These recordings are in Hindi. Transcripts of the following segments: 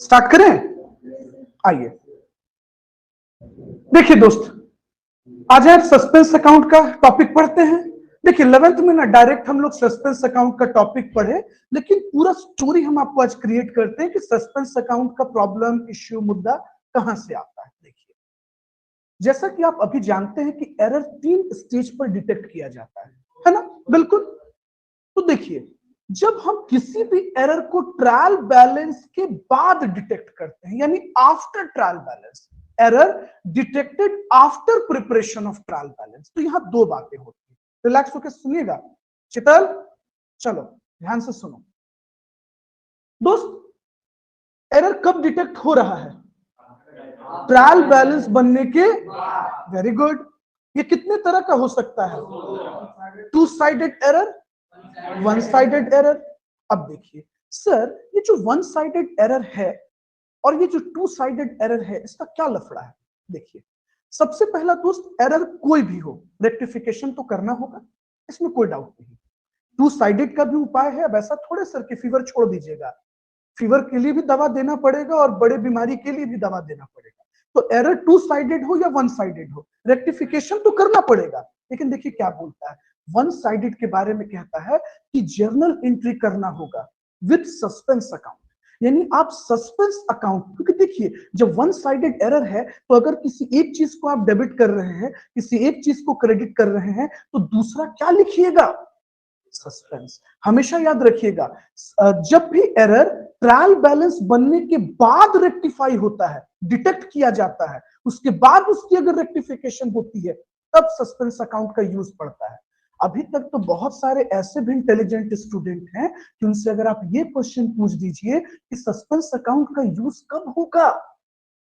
स्टार्ट करें? आइए देखिए दोस्त, आज हम सस्पेंस अकाउंट का टॉपिक पढ़ते हैं। देखिए 11th में ना डायरेक्ट हम लोग सस्पेंस अकाउंट का टॉपिक पढ़े, लेकिन पूरा स्टोरी हम आपको आज क्रिएट करते हैं कि सस्पेंस अकाउंट का प्रॉब्लम, इश्यू, मुद्दा कहां से आता है। देखिए, जैसा कि आप अभी जानते हैं कि एरर 3 स्टेज पर डिटेक्ट किया जाता है ना? बिल्कुल। तो देखिए, जब हम किसी भी एरर को ट्रायल बैलेंस के बाद डिटेक्ट करते हैं, यानी after trial balance, error detected after preparation of trial balance, तो यहां दो बातें होती हैं। रिलैक्स होकर सुनिएगा। चितल, चलो ध्यान से सुनो दोस्त। एरर कब डिटेक्ट हो रहा है? ट्रायल बैलेंस बनने के। Very good. ये कितने तरह का हो सकता है? 2 साइडेड एरर, 1 साइडेड एरर। अब देखिए सर, ये जो 1 साइडेड एरर है और ये जो 2 साइडेड एरर है, इसका क्या लफड़ा है? देखिए, सबसे पहला दोस्त, एरर कोई भी हो, रेक्टिफिकेशन तो करना होगा, इसमें कोई डाउट नहीं। 2 साइडेड का भी उपाय है। वैसा थोड़े सर कि फीवर छोड़ दीजिएगा, फीवर के लिए भी दवा देना पड़ेगा और बड़े बीमारी के लिए भी दवा देना पड़ेगा। तो एरर 2 साइडेड हो या 1 साइडेड हो, रेक्टिफिकेशन तो करना पड़ेगा। लेकिन देखिए क्या बोलता है, 1 साइडेड के बारे में कहता है कि जर्नल एंट्री करना होगा विद सस्पेंस अकाउंट, यानी आप सस्पेंस अकाउंट, क्योंकि देखिए जब 1 साइडेड एरर है तो अगर किसी एक चीज को आप डेबिट कर रहे हैं, किसी एक चीज को क्रेडिट कर रहे हैं, तो दूसरा क्या लिखिएगा? सस्पेंस। हमेशा याद रखिएगा, जब भी एरर ट्रायल बैलेंस बनने के बाद रेक्टिफाई होता है, डिटेक्ट किया जाता है, उसके बाद उसकी अगर रेक्टिफिकेशन होती है, तब सस्पेंस अकाउंट का यूज पड़ता है। अभी तक तो बहुत सारे ऐसे भी इंटेलिजेंट स्टूडेंट हैं कि उनसे अगर आप ये क्वेश्चन पूछ दीजिए कि सस्पेंस अकाउंट का यूज कब होगा,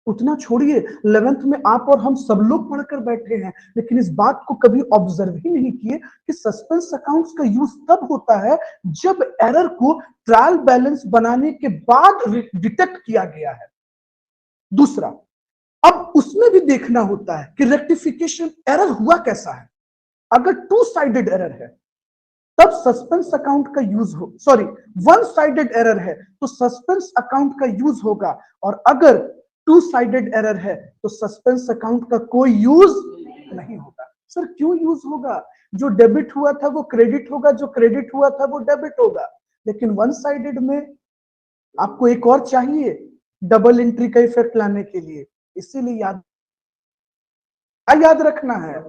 उतना छोड़िए, 11th में आप और हम सब लोग पढ़कर बैठे हैं, लेकिन इस बात को कभी ऑब्जर्व ही नहीं किए कि सस्पेंस अकाउंट्स का यूज तब होता है जब एरर को ट्रायल बैलेंस बनाने के बाद डिटेक्ट किया गया है। दूसरा, अब उसमें भी देखना होता है कि रेक्टिफिकेशन एरर हुआ कैसा है। अगर 2 साइडेड एरर है तब सस्पेंस अकाउंट का यूज हो, सॉरी 1 साइडेड एरर है तो सस्पेंस अकाउंट का यूज होगा, और अगर 2 साइडेड एरर है तो सस्पेंस अकाउंट का कोई यूज नहीं होगा। सर क्यों यूज होगा? जो डेबिट हुआ था वो क्रेडिट होगा, जो क्रेडिट हुआ था वो डेबिट होगा। लेकिन 1 साइडेड में आपको एक और चाहिए डबल एंट्री का इफेक्ट लाने के लिए, इसीलिए याद रखना है,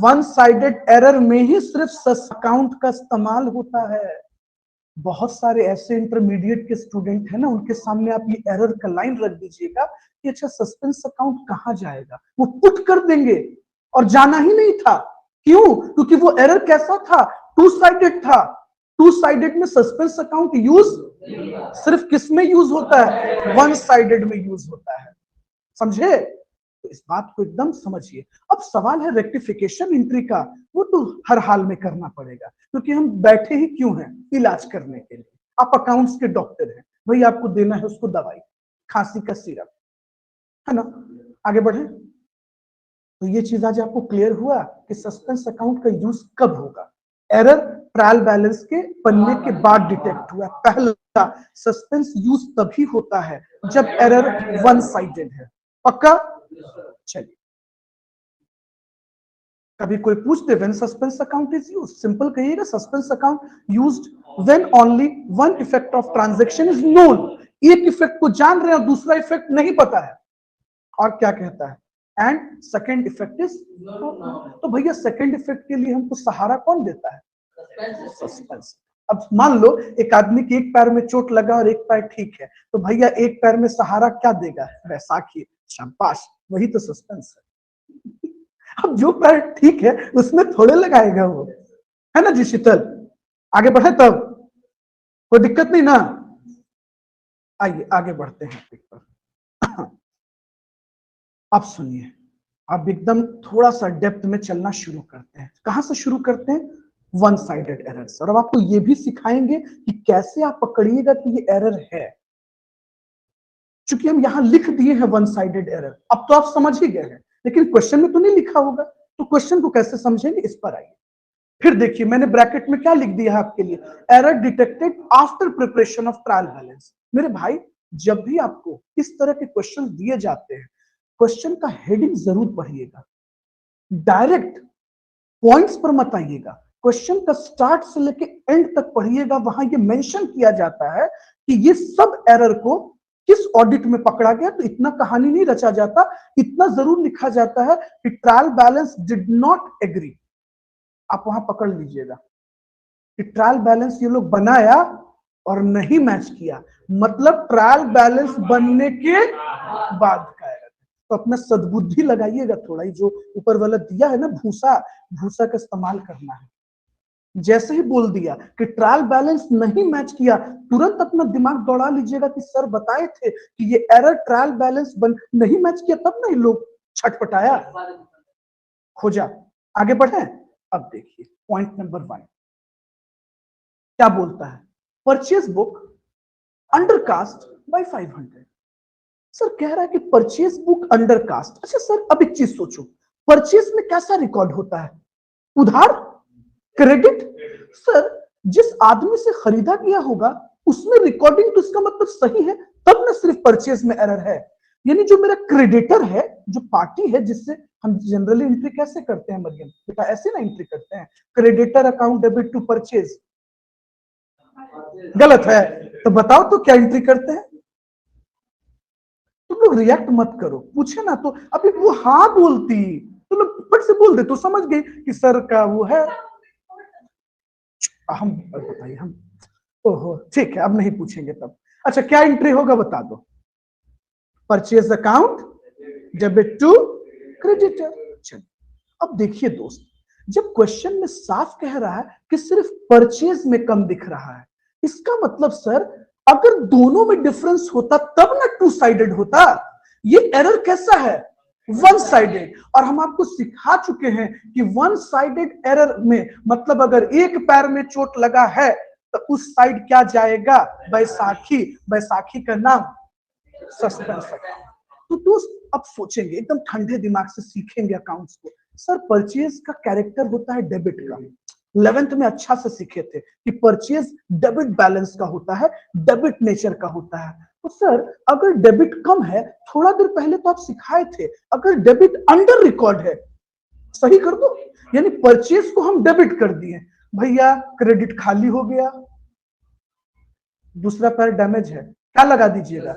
1 साइडेड एरर में ही सिर्फ सस अकाउंट का इस्तेमाल होता है। बहुत सारे ऐसे इंटरमीडिएट के स्टूडेंट हैं ना, उनके सामने आप ये एरर का लाइन रख दीजिएगा कि अच्छा सस्पेंस अकाउंट कहां जाएगा, वो पुट कर देंगे और जाना ही नहीं था। क्यों? क्योंकि वो एरर कैसा था? 2 साइडेड था। 2 साइडेड में सस्पेंस अकाउंट यूज सिर्फ किस में यूज होता है? 1 साइडेड में यूज होता है। समझे? तो इस बात को एकदम समझिए। अब सवाल है रेक्टिफिकेशन एंट्री का, वो तो हर हाल में करना पड़ेगा, क्योंकि हम बैठे ही क्यों हैं? इलाज करने के लिए। आप अकाउंट्स के डॉक्टर हैं, भाई आपको देना है उसको दवाई, खांसी का सिरप, है ना? आगे बढ़े। तो ये चीज आज आपको क्लियर हुआ कि सस्पेंस अकाउंट का यूज कब होगा। एरर ट्रायल बैलेंस के बनने के बाद डिटेक्ट हुआ। पहला, सस्पेंस यूज तभी होता है जब एरर 1 साइडेड है। पक्का? चलिए, कभी कोई पूछ दे when suspense account is used, simple कहिएगा suspense account used when only one effect of transaction is known. एक इफेक्ट को जान रहे हैं और दूसरा इफेक्ट नहीं पता है। और क्या कहता है? एंड सेकंड इफेक्ट इज, तो भैया सेकंड इफेक्ट के लिए हमको सहारा कौन देता है? सस्पेंस। अब मान लो एक आदमी के एक पैर में चोट लगा और एक पैर ठीक है, तो भैया एक पैर में सहारा क्या देगा? बैसाखी। शाबाश, वही तो सस्पेंस है। अब जो पैर ठीक है उसमें थोड़े लगाएगा वो, है ना जी शीतल? आगे बढ़े तब, कोई दिक्कत नहीं ना? आइए आगे बढ़ते हैं। अब सुनिए, अब एकदम थोड़ा सा डेप्थ में चलना शुरू करते हैं। कहां से शुरू करते हैं? 1 साइडेड एरर। और अब आपको ये भी सिखाएंगे कि कैसे आप पकड़िएगा कि ये एरर है। चूंकि हम यहां लिख दिए हैं 1 साइडेड एरर, अब तो आप समझ ही गए हैं, लेकिन क्वेश्चन में तो नहीं लिखा होगा, तो क्वेश्चन को कैसे समझेंगे? इस पर आइए। फिर देखिए, मैंने ब्रैकेट में क्या लिख दिया है आपके लिए? Error detected after preparation of trial balance. मेरे भाई, जब भी आपको इस तरह के क्वेश्चन दिए जाते हैं, क्वेश्चन का हेडिंग जरूर पढ़िएगा, डायरेक्ट पॉइंट्स पर मत आइएगा। क्वेश्चन का स्टार्ट से लेके एंड तक पढ़िएगा, वहां ये मेंशन किया जाता है कि ये सब एरर को किस ऑडिट में पकड़ा गया। तो इतना कहानी नहीं रचा जाता, इतना जरूर लिखा जाता है कि trial balance did not agree. आप वहां पकड़ लीजिएगा कि ट्रायल बैलेंस ये लोग बनाया और नहीं मैच किया, मतलब ट्रायल बैलेंस बनने के बाद का एरर। तो अपना सद्बुद्धि लगाइएगा थोड़ा, ही जो ऊपर वाला दिया है ना भूसा, भूसा का इस्तेमाल करना है। जैसे ही बोल दिया कि ट्रायल बैलेंस नहीं मैच किया, तुरंत अपना दिमाग दौड़ा लीजिएगा कि सर बताए थे कि ये एरर ट्रायल बैलेंस नहीं मैच किया, तब नहीं लोग छटपटाया, खोजा। आगे बढ़े। अब देखिए पॉइंट नंबर 1 क्या बोलता है, purchase book undercast bye 500। Sir कह रहा है कि परचेज बुक अंडरकास्ट। अच्छा सर, अब एक चीज सोचो, परचेज में कैसा रिकॉर्ड होता है, उधार, क्रेडिट। सर जिस आदमी से खरीदा गया होगा उसमें रिकॉर्डिंग, तो इसका मतलब सही है, तब ना सिर्फ परचेज में एरर है। यानी जो मेरा क्रेडिटर है, जो पार्टी है जिससे हम जनरली एंट्री कैसे करते हैं मरियम बेटा, ऐसे ना एंट्री करते हैं, creditor account debit to purchase. गलत है तो बताओ तो क्या एंट्री करते हैं। तुम लोग रिएक्ट मत करो, पूछे ना तो अभी वो हाँ बोलती, तुम लोग फट से बोल दे तो समझ गए कि सर का वो है। हम बताइए, हम ओहो ठीक है, अब नहीं पूछेंगे तब। अच्छा क्या एंट्री होगा बता दो, purchase account debit to creditor. चलिए अब देखिए दोस्त, जब क्वेश्चन में साफ कह रहा है कि सिर्फ परचेज में कम दिख रहा है, इसका मतलब सर अगर दोनों में डिफरेंस होता तब ना टू साइडेड होता। ये एरर कैसा है, वन साइडेड। और हम आपको सिखा चुके हैं कि वन साइडेड एरर में मतलब अगर एक पैर में चोट लगा है तो उस साइड क्या जाएगा, बैसाखी। बैसाखी का नाम सस्पेंस अकाउंट। तो दोस्त अब सोचेंगे, एकदम ठंडे दिमाग से सीखेंगे अकाउंट्स को। सर परचेज का कैरेक्टर होता है डेबिट का, 11th में अच्छा से सीखे थे कि परचेज डेबिट बैलेंस का होता है, डेबिट नेचर का होता है। तो सर अगर डेबिट कम है, थोड़ा देर पहले तो आप सिखाए थे, अगर डेबिट अंडर रिकॉर्ड है सही कर दो, यानी परचेज को हम डेबिट कर दिए भैया, क्रेडिट खाली हो गया, दूसरा पैर डैमेज है, क्या लगा दीजिएगा,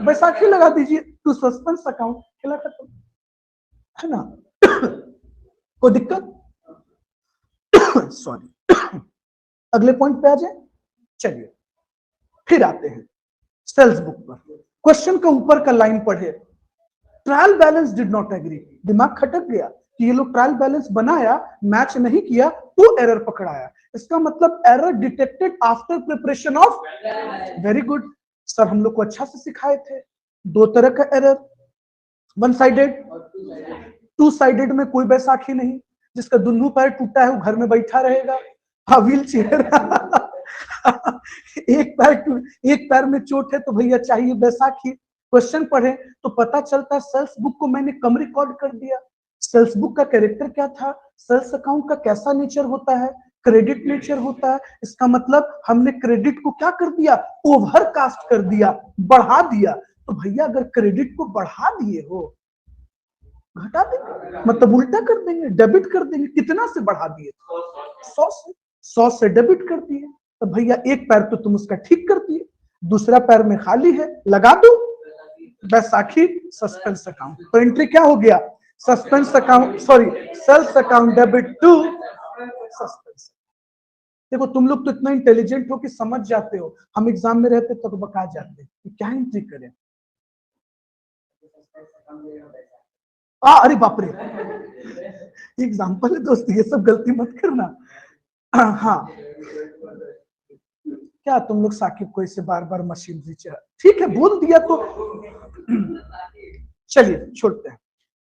बैसाखी लगा दीजिए, टू सस्पेंस अकाउंट, खेला खत्म, है ना। कोई दिक्कत, सॉरी। अगले पॉइंट पे आ जाए। चलिए फिर आते हैं सेल्स बुक पर। क्वेश्चन का ऊपर का लाइन पढ़े, trial balance did not agree. दिमाग खटक गया कि ये लोग ट्रायल बैलेंस बनाया, मैच नहीं किया तो एरर पकड़ाया। इसका मतलब error detected after preparation of. Very good sir, हम लोग को अच्छा से सिखाए थे, दो तरह का error, one sided, two sided में कोई बैसाखी नहीं, जिसका दोनों पैर टूटा है वो घर में बैठा रहेगा, हाँ व्हील चेयर। एक पैर में चोट है तो भैया चाहिए बैसाखी। क्वेश्चन पढ़े तो पता चलता है सेल्स बुक को मैंने कम रिकॉर्ड कर दिया। सेल्स बुक का कैरेक्टर क्या था, सेल्स अकाउंट का कैसा नेचर होता है, क्रेडिट नेचर होता है। इसका मतलब हमने क्रेडिट को क्या कर दिया, ओवरकास्ट कर दिया, बढ़ा दिया। तो भैया अगर क्रेडिट को बढ़ा दिए हो, घटा देंगे, मतलब उल्टा कर देंगे, डेबिट कर देंगे। कितना से बढ़ा दिए, 100 से डेबिट कर दिए। तो भैया एक पैर तो तुम उसका ठीक कर दिए, दूसरा पैर में खाली है, लगा दो बैसाखी सस्पेंस अकाउंट। तो एंट्री क्या हो गया, suspense account, sorry sales account debit to suspense. देखो तुम लोग तो इतना इंटेलिजेंट हो कि समझ जाते हो, हम एग्जाम में रहते तो बका जाते कि क्या एंट्री करें। अरे बाप रे, एग्जाम्पल है दोस्त, ये सब गलती मत करना। हाँ क्या तुम लोग साकिब को इसे बार बार मशीनरी चला, ठीक है बोल दिया तो चलिए छोड़ते हैं।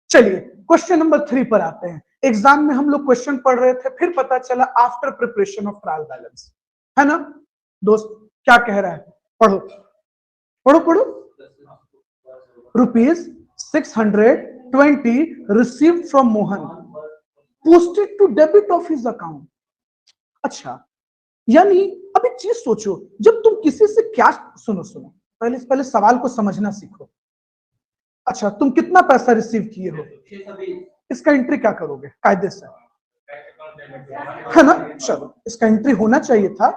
चलिए क्वेश्चन नंबर 3 पर आते हैं। एग्जाम में हम लोग क्वेश्चन पढ़ रहे थे, फिर पता चला after preparation of trial balance, है ना दोस्त। क्या कह रहा है, पढ़ो पढ़ो पढ़ो। ₹620 received from Mohan, posted to debit of his account। अच्छा यानी अब एक चीज सोचो, जब तुम किसी से क्या, सुनो सुनो, पहले पहले सवाल को समझना सीखो। अच्छा, तुम कितना पैसा रिसीव किए हो? इसका एंट्री क्या करोगे कायदे से, है ना? चलो, इसका एंट्री होना चाहिए था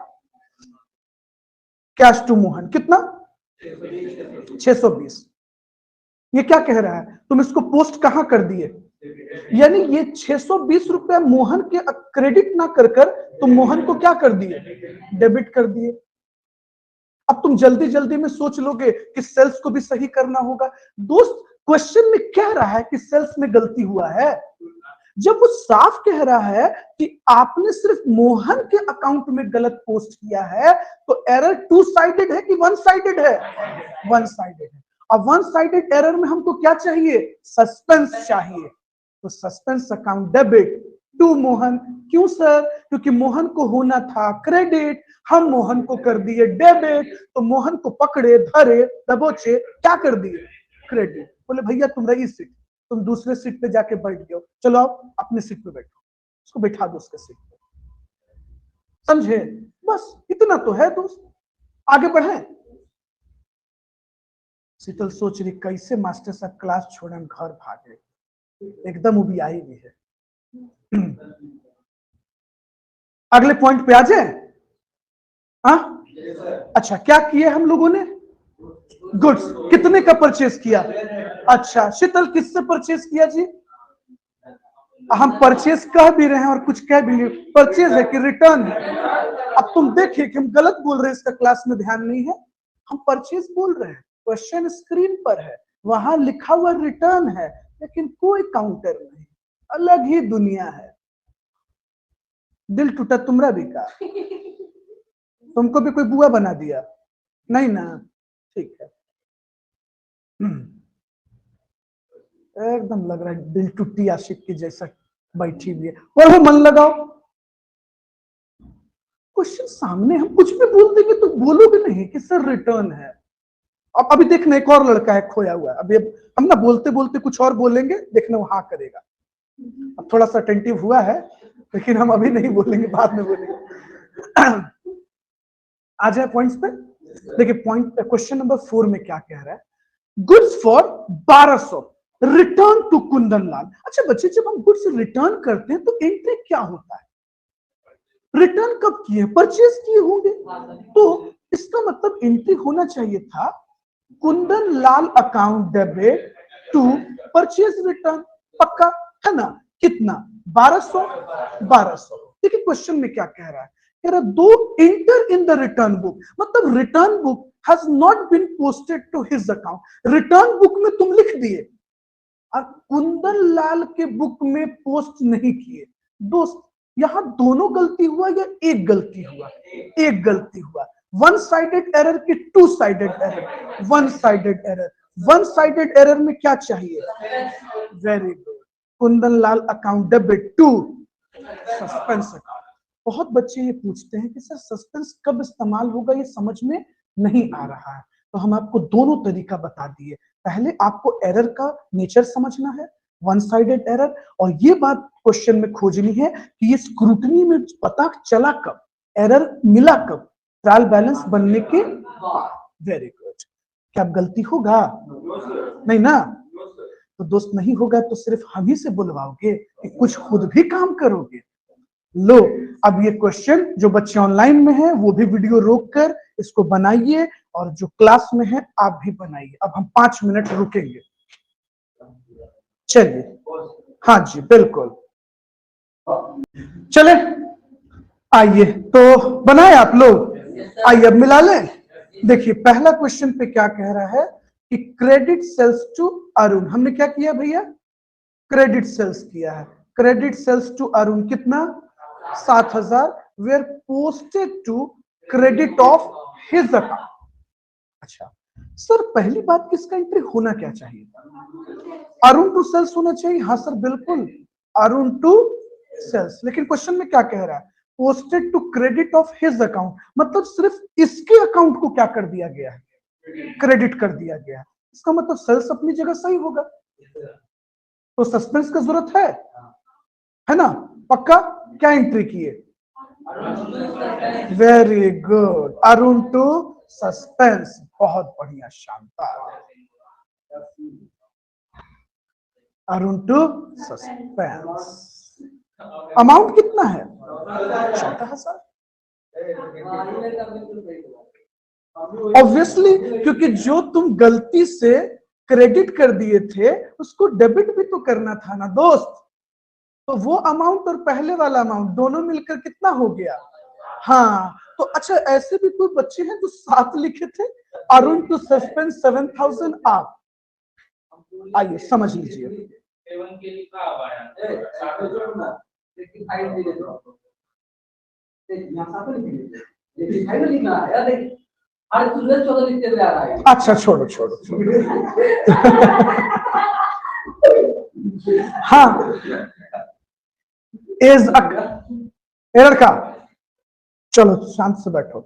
कैश टू मोहन, कितना? 620। ये क्या कह रहा है? तुम इसको पोस्ट कहां कर दिए? यानी ये 620 रुपया मोहन के क्रेडिट ना कर कर तुम मोहन को क्या कर दिए? डेबिट कर दिए। अब तुम जल्दी जल्दी में सोच लोगे कि सेल्स को भी सही करना होगा। दोस्त, क्वेश्चन में कह रहा है कि सेल्स में गलती हुआ है। जब वो साफ कह रहा है कि आपने सिर्फ मोहन के अकाउंट में गलत पोस्ट किया है, तो एरर टू साइडेड है कि वन साइडेड है? वन साइडेड है। अब वन साइडेड एरर में हमको क्या चाहिए? सस्पेंस चाहिए। तो suspense account debit to Mohan. क्यों सर? क्योंकि मोहन को होना था क्रेडिट, हम मोहन को कर दिए डेबिट, तो मोहन को पकड़े धरे दबोचे क्या कर दिए? क्रेडिट। बोले भैया तुम रही सीट, तुम दूसरे सीट पे जाके बैठ गए, चलो आप अपने सीट पे बैठो, उसको बैठा दो उसके सीट पे। समझे? बस इतना तो है दोस्त, आगे बढ़े। शीतल सोच रही कैसे मास्टर साहब क्लास छोड़े हम घर भागे, एकदम उबी आई भी है। अगले पॉइंट पे आ जाए। हाँ, अच्छा, क्या किए हम लोगों ने? गुड्स कितने का परचेज किया? अच्छा शीतल, किससे परचेज किया जी? हम परचेज कह भी रहे हैं और कुछ कह भी नहीं, परचेज है कि रिटर्न है? अब तुम देखिए कि हम गलत बोल रहे हैं, इसका क्लास में ध्यान नहीं है। हम परचेज बोल रहे हैं, क्वेश्चन स्क्रीन पर है, वहां लिखा हुआ रिटर्न है, लेकिन कोई काउंटर नहीं, अलग ही दुनिया है। दिल टूटा तुमरा भी का? तुमको भी कोई बुआ बना दिया? नहीं ना, ठीक है। एकदम लग रहा है दिल टूटी आशिक की जैसा बैठी हुई है। पढ़ो, मन लगाओ, क्वेश्चन सामने, हम कुछ भी बोल देंगे तो बोलोगे नहीं कि सर रिटर्न है। अब अभी देखना एक और लड़का है खोया हुआ है, अभी हम ना बोलते बोलते कुछ और बोलेंगे, देखना वो हाँ करेगा। अब थोड़ा सा अटेंटिव हुआ है, लेकिन हम अभी नहीं बोलेंगे, बाद में बोलेंगे। आ जाए पॉइंट्स पे। देखिए पॉइंट क्वेश्चन नंबर 4 में क्या कह रहा है? Goods for 1200 return to Kundan Lal. अच्छा बच्चे, जब हम गुड्स रिटर्न करते हैं तो एंट्री क्या होता है? रिटर्न कब किए? परचेज किए होंगे, तो इसका मतलब एंट्री होना चाहिए था Kundan Lal account debit to purchase return. पक्का है ना? कितना? 1200। 1200। देखिए क्वेश्चन में क्या कह रहा है? कह रहा दो enter in the return book, मतलब return book has not been posted to his account. Return book में तुम लिख दिए और कुंदन लाल के बुक में पोस्ट नहीं किए। दोस्त, यहां दोनों गलती हुआ या एक गलती हुआ? एक गलती हुआ। वन साइडेड एरर की two sided error? One sided error. One sided error में क्या चाहिए? Very good, Kundan Lal account debit to suspense account. बहुत बच्चे ये पूछते हैं कि सर सस्पेंस कब इस्तेमाल होगा, ये समझ में नहीं आ रहा है, तो हम आपको दोनों तरीका बता दिए। पहले आपको एरर का नेचर समझना है, वन साइडेड एरर, और ये बात क्वेश्चन में खोजनी है कि ये स्क्रूटनी में पता चला कब, एरर मिला कब, ट्रायल बैलेंस बनने के बाद। Very good. क्या गलती होगा? नहीं ना? तो दोस्त नहीं होगा तो सिर्फ हम ही से बुलवाओगे कि कुछ खुद भी काम करोगे? लो, अब ये क्वेश्चन जो बच्चे ऑनलाइन में हैं वो भी वीडियो रोक कर इसको बनाइए, और जो क्लास में है आप भी बनाइए। अब हम 5 मिनट रुकेंगे। चलिए, हाँ जी बिल्कुल, चले आइए, तो बनाए आप लोग? आइए अब मिला लें। देखिए पहला क्वेश्चन पे क्या कह रहा है कि क्रेडिट सेल्स टू अरुण। हमने क्या किया भैया? क्रेडिट सेल्स किया है। क्रेडिट सेल्स टू अरुण कितना? 7000 were posted to credit of his account. अच्छा सर, पहली बात किसका एंट्री होना क्या चाहिए था? अरुण टू सेल्स होना चाहिए। हाँ सर बिल्कुल, अरुण टू सेल्स। लेकिन क्वेश्चन में क्या कह रहा है? Posted to credit of his account, मतलब सिर्फ इसके अकाउंट को क्या कर दिया गया है? क्रेडिट कर दिया गया है। इसका मतलब सेल्स अपनी जगह सही होगा, तो सस्पेंस का जरूरत है ना? पक्का? क्या एंट्री किए? Very good, Arun to suspense. बहुत बढ़िया, शानदार। Arun to suspense. अमाउंट कितना है? 14,000। ऑब्वियसली, क्योंकि जो तुम गलती से क्रेडिट कर दिए थे उसको डेबिट भी तो करना था ना दोस्त। तो वो अमाउंट और पहले वाला अमाउंट दोनों मिलकर कितना हो गया? हाँ, तो अच्छा, ऐसे भी कोई बच्चे हैं जो 7 लिखे थे। अरुण टू सस्पेंस 7,000 आप। आइए समझ लीजिए। अच्छा छोड़ो छोड़ो छोड़ो। हाँ, एज एरर का, चलो शांत से बैठो।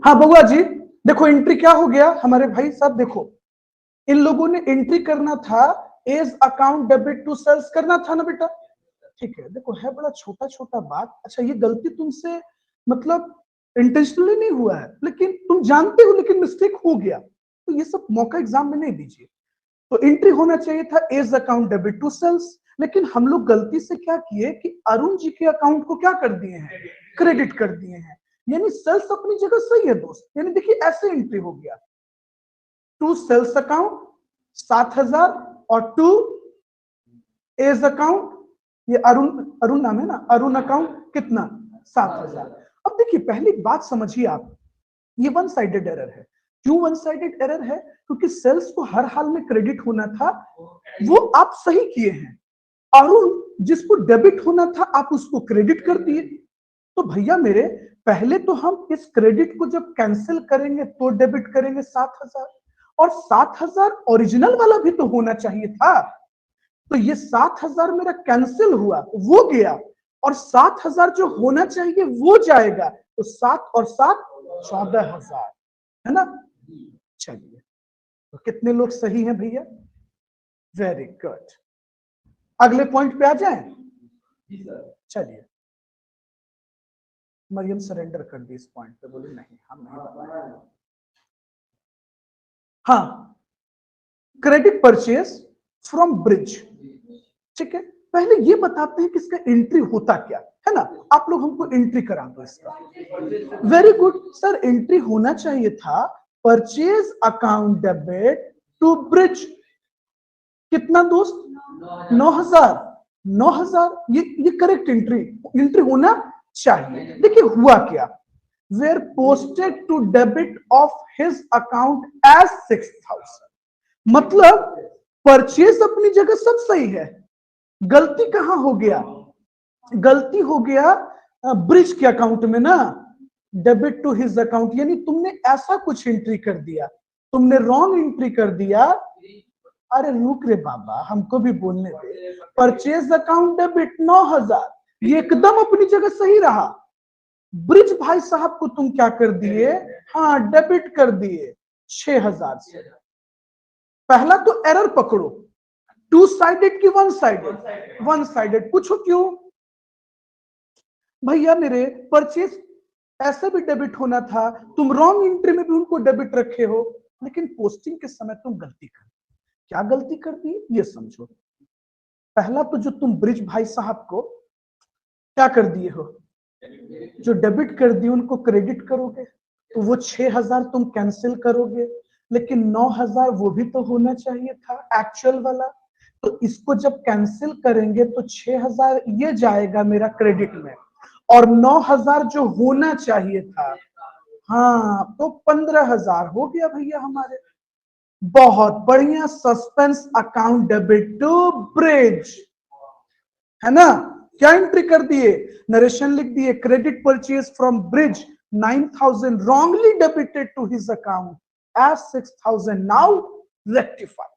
हाँ बउआ जी, देखो एंट्री क्या हो गया हमारे भाई साहब। देखो इन लोगों ने एंट्री करना था as account debit to sales करना था ना बेटा। ठीक है, देखो है बड़ा छोटा छोटा बात। अच्छा, ये गलती तुमसे मतलब इंटेंशनली नहीं हुआ है, लेकिन तुम जानते हो, लेकिन मिस्टेक हो गया, तो ये सब मौका एग्जाम में नहीं दीजिए। तो एंट्री होना चाहिए था as account debit to sales, लेकिन हम लोग गलती से क्या किए कि अरुण जी के अकाउंट को क्या कर दिए हैं? क्रेडिट कर दिए हैं। यानी सेल्स अपनी जगह सही है दोस्त। यानी देखिए ऐसे एंट्री हो गया, टू सेल्स अकाउंट 7,000 और टू एज अकाउंट, ये अरुण नाम है ना, अरुण अकाउंट कितना? 7,000। अब देखिए पहली बात समझिए आप, ये वन साइडेड एरर है। क्यों वन साइडेड एरर है? क्योंकि सेल्स को हर हाल में क्रेडिट होना था, वो आप सही किए हैं। अरुण जिसको डेबिट होना था आप उसको क्रेडिट कर दिए। तो भैया मेरे, पहले तो हम इस क्रेडिट को जब कैंसिल करेंगे तो डेबिट करेंगे 7,000, और 7,000 ओरिजिनल वाला भी तो होना चाहिए था। तो ये 7,000 मेरा कैंसिल हुआ, वो गया, और 7,000 जो होना चाहिए वो जाएगा। तो 7 और 7 14,000 है ना। चलिए, तो कितने लोग सही हैं भैया? Very good. अगले पॉइंट पे आ जाएं। चलिए, मरियम सरेंडर कर दी इस पॉइंट पे, बोली नहीं हम नहीं बताएंगे। हाँ, क्रेडिट परचेज फ्रॉम ब्रिज। ठीक है, पहले ये बताते हैं कि इसका एंट्री होता क्या है ना। आप लोग हमको एंट्री करा दो इसका। वेरी गुड सर, एंट्री होना चाहिए था purchase account debit to Brij. कितना दोस्त? 9,000। 9,000 ये करेक्ट एंट्री होना चाहिए। देखिए हुआ क्या, were posted to debit of his account as 6,000। मतलब परचेज अपनी जगह सब सही है, गलती कहां हो गया? गलती हो गया ब्रिज के अकाउंट में ना, डेबिट टू हिज अकाउंट। यानी तुमने ऐसा कुछ एंट्री कर दिया, तुमने रॉन्ग एंट्री कर दिया। अरे रुक रे बाबा, हमको भी बोलने दे। परचेज अकाउंट डेबिट 9,000, ये एकदम अपनी जगह सही रहा। ब्रिज भाई साहब को तुम क्या कर दिए? हाँ, डेबिट कर दिए 6,000 से। पहला तो एरर पकड़ो, टू साइडेड की वन साइडेड? One sided. पूछो क्यों? भैया मेरे, परचेज ऐसे भी डेबिट होना था, तुम रॉन्ग एंट्री में भी उनको डेबिट रखे हो, लेकिन पोस्टिंग के समय तुम गलती कर, क्या गलती कर दी ये समझो। पहला तो जो तुम ब्रिज भाई साहब को क्या कर दिए हो, जो डेबिट कर दिए उनको क्रेडिट करोगे, तो वो 6,000 तुम कैंसिल करोगे, लेकिन 9,000 वो भी तो होना चाहिए था एक्चुअल वाला। तो इसको जब कैंसिल करेंगे तो 6,000 ये जाएगा मेरा क्रेडिट में, और 9,000 जो होना चाहिए था, हाँ, तो 15,000 हो गया भैया हमारे। बहुत बढ़िया, suspense account debit to Brij, है ना। क्या एंट्री कर दिए? नरेशन लिख दिए, credit purchase from Brij 9,000 wrongly debited to his account as 6,000, now rectify।